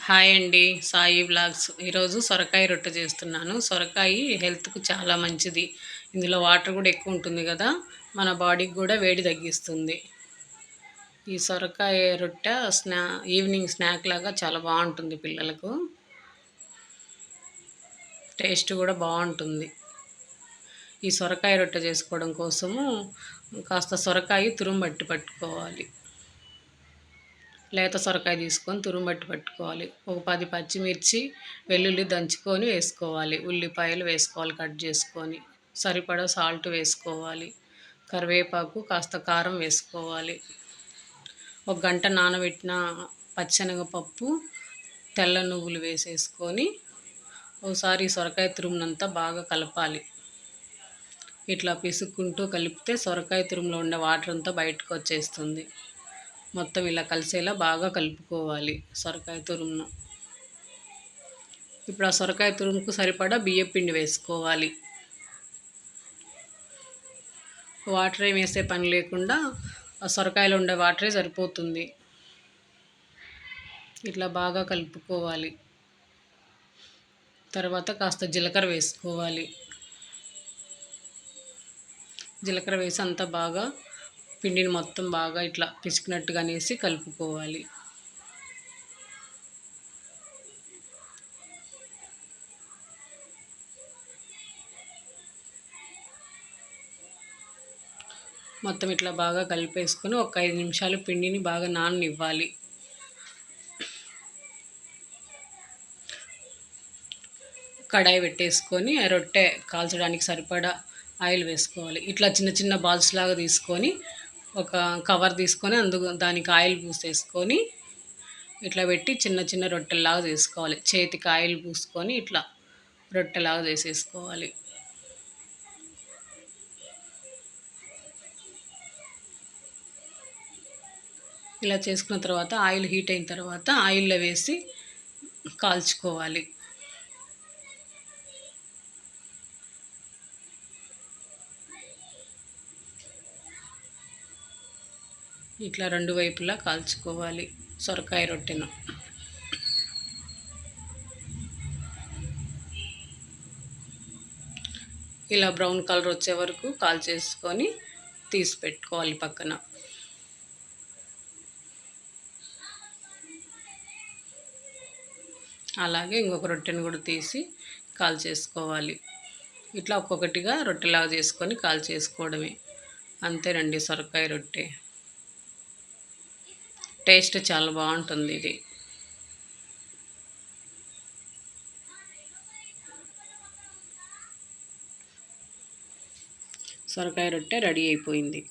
Hi అండి, Sai vlogs. ఈరోజు సొరకాయ రొట్టె చేస్తున్నాను. సొరకాయ హెల్త్కు చాలా మంచిది. ఇందులో వాటర్ కూడా ఎక్కువ ఉంటుంది కదా, మన బాడీకి కూడా వేడి తగ్గిస్తుంది. ఈ సొరకాయ రొట్టె ఈవినింగ్ స్నాక్ లాగా చాలా బాగుంటుంది. పిల్లలకు టేస్ట్ కూడా బాగుంటుంది. ఈ సొరకాయ రొట్టె చేసుకోవడం కోసము కాస్త సొరకాయ తురుము పట్టుకోవాలి. లేత సొరకాయ తీసుకొని తురుము పట్టుకోవాలి. ఒక 10 పచ్చిమిర్చి, వెల్లుల్లి దంచుకొని వేసుకోవాలి. ఉల్లిపాయలు వేసుకోవాలి కట్ చేసుకొని. సరిపడా సాల్ట్ వేసుకోవాలి. కరివేపాకు, కాస్త కారం వేసుకోవాలి. ఒక గంట నానబెట్టిన పచ్చెనగపప్పు, తెల్ల నువ్వులు వేసేసుకొని ఒకసారి సొరకాయ తురుమునంతా బాగా కలపాలి. ఇట్లా పిసుక్కుంటూ కలిపితే సొరకాయ తురుములో ఉండే వాటర్ అంతా బయటకు వచ్చేస్తుంది. మొత్తం ఇలా కలిసేలా బాగా కలుపుకోవాలి సొరకాయ తురుమును. ఇప్పుడు ఆ సొరకాయ తురుముకు సరిపడా బియ్యపిండి వేసుకోవాలి. వాటర్ ఏం వేసే పని లేకుండా ఆ సొరకాయలో ఉండే వాటరే సరిపోతుంది. ఇట్లా బాగా కలుపుకోవాలి. తర్వాత కాస్త జీలకర్ర వేసుకోవాలి. జీలకర్ర వేసి అంతా బాగా పిండిని మొత్తం బాగా ఇట్లా పిసికినట్టుగా అనేసి కలుపుకోవాలి. మొత్తం ఇట్లా బాగా కలిపేసుకొని ఒక 5 నిమిషాలు పిండిని బాగా నాననివ్వాలి. కడాయి పెట్టేసుకొని రొట్టె కాల్చడానికి సరిపడా ఆయిల్ వేసుకోవాలి. ఇట్లా చిన్న చిన్న బాల్స్ లాగా తీసుకొని ఒక కవర్ తీసుకొని దానికి ఆయిల్ పూసేసుకొని ఇట్లా పెట్టి చిన్న చిన్న రొట్టెల్లాగా చేసుకోవాలి. చేతికి ఆయిల్ పూసుకొని ఇట్లా రొట్టెలాగా చేసేసుకోవాలి. ఇలా చేసుకున్న తర్వాత ఆయిల్ హీట్ అయిన తర్వాత ఆయిల్లో వేసి కాల్చుకోవాలి. ఇట్లా 2 వైపులా కాల్చుకోవాలి సొరకాయ రొట్టెను. ఇలా బ్రౌన్ కలర్ వచ్చే వరకు కాల్చేసుకొని తీసి పెట్టుకోవాలి పక్కన. అలాగే ఇంకొక రొట్టెను కూడా తీసి కాల్చేసుకోవాలి. ఇట్లా ఒక్కొక్కటిగా రొట్టెలాగా చేసుకొని కాల్చేసుకోవడమే. అంతేనండి సొరకాయ రొట్టె. టేస్ట్ చాలా బాగుంటుంది ఇది. సొరకాయ రొట్టె రెడీ అయిపోయింది.